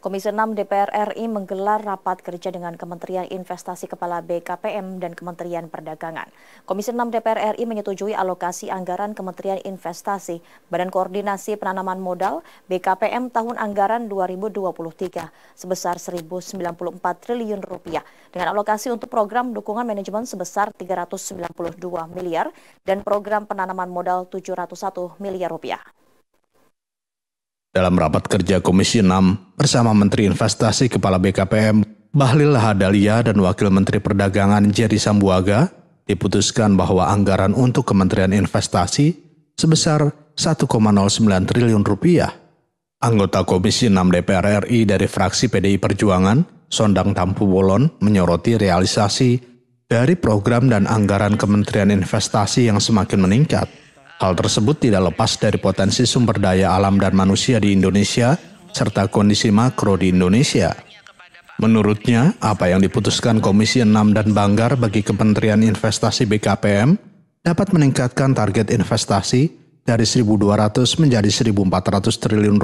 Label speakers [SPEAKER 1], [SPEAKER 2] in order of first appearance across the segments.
[SPEAKER 1] Komisi 6 DPR RI menggelar rapat kerja dengan Kementerian Investasi Kepala BKPM dan Kementerian Perdagangan. Komisi 6 DPR RI menyetujui alokasi anggaran Kementerian Investasi, Badan Koordinasi Penanaman Modal BKPM tahun anggaran 2023 sebesar Rp1.094 triliun dengan alokasi untuk program dukungan manajemen sebesar Rp392 miliar dan program penanaman modal Rp701 miliar.
[SPEAKER 2] Dalam rapat kerja Komisi 6 bersama Menteri Investasi Kepala BKPM, Bahlil Lahadalia dan Wakil Menteri Perdagangan Jerry Sambuaga, diputuskan bahwa anggaran untuk Kementerian Investasi sebesar Rp1,09 triliun. Anggota Komisi 6 DPR RI dari fraksi PDI Perjuangan, Sondang Tampu Bolon, menyoroti realisasi dari program dan anggaran Kementerian Investasi yang semakin meningkat. Hal tersebut tidak lepas dari potensi sumber daya alam dan manusia di Indonesia, serta kondisi makro di Indonesia. Menurutnya, apa yang diputuskan Komisi 6 dan Banggar bagi Kementerian Investasi BKPM dapat meningkatkan target investasi dari Rp1.200 menjadi Rp1.400 triliun.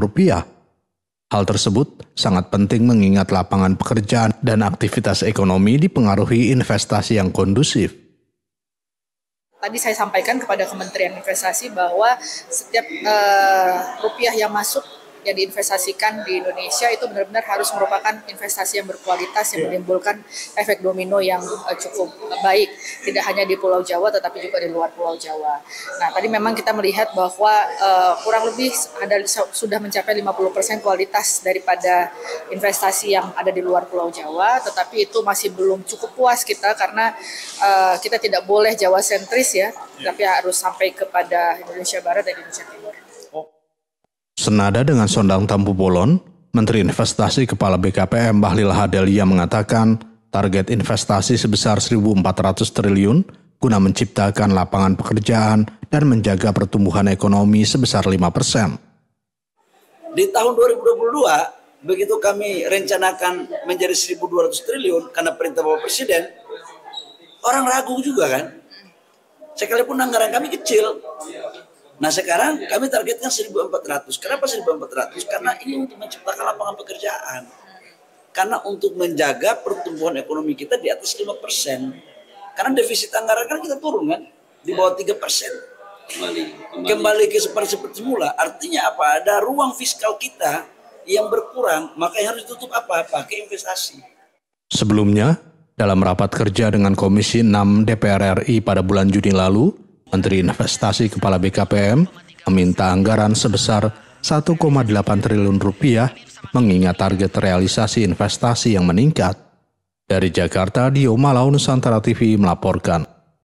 [SPEAKER 2] Hal tersebut sangat penting mengingat lapangan pekerjaan dan aktivitas ekonomi dipengaruhi investasi yang kondusif.
[SPEAKER 3] Tadi saya sampaikan kepada Kementerian Investasi bahwa setiap rupiah yang masuk yang diinvestasikan di Indonesia itu benar-benar harus merupakan investasi yang berkualitas yang menimbulkan efek domino yang cukup baik, tidak hanya di Pulau Jawa tetapi juga di luar Pulau Jawa. Nah, tadi memang kita melihat bahwa kurang lebih sudah mencapai 50% kualitas daripada investasi yang ada di luar Pulau Jawa, tetapi itu masih belum cukup puas kita karena kita tidak boleh Jawa sentris ya, tapi harus sampai kepada Indonesia Barat dan Indonesia Timur.
[SPEAKER 2] Senada dengan Sondang Tampu Bolon, Menteri Investasi Kepala BKPM Bahlil Lahadalia mengatakan target investasi sebesar Rp1.400 triliun guna menciptakan lapangan pekerjaan dan menjaga pertumbuhan ekonomi sebesar 5%.
[SPEAKER 4] Di tahun 2022, begitu kami rencanakan menjadi Rp1.200 triliun karena perintah Bapak Presiden, orang ragu juga kan, sekalipun anggaran kami kecil. Nah sekarang kami targetkan 1.400. Kenapa 1.400? Karena ini untuk menciptakan lapangan pekerjaan. Karena untuk menjaga pertumbuhan ekonomi kita di atas 5%. Karena defisit anggaran kan kita turun kan, di bawah 3%. Kembali ke seperti semula. Artinya apa? Ada ruang fiskal kita yang berkurang, maka yang harus ditutup apa? Pakai investasi.
[SPEAKER 2] Sebelumnya, dalam rapat kerja dengan Komisi 6 DPR RI pada bulan Juni lalu, Menteri Investasi Kepala BKPM meminta anggaran sebesar Rp1,8 triliun mengingat target realisasi investasi yang meningkat. Dari Jakarta, Dio Malau, Nusantara TV melaporkan.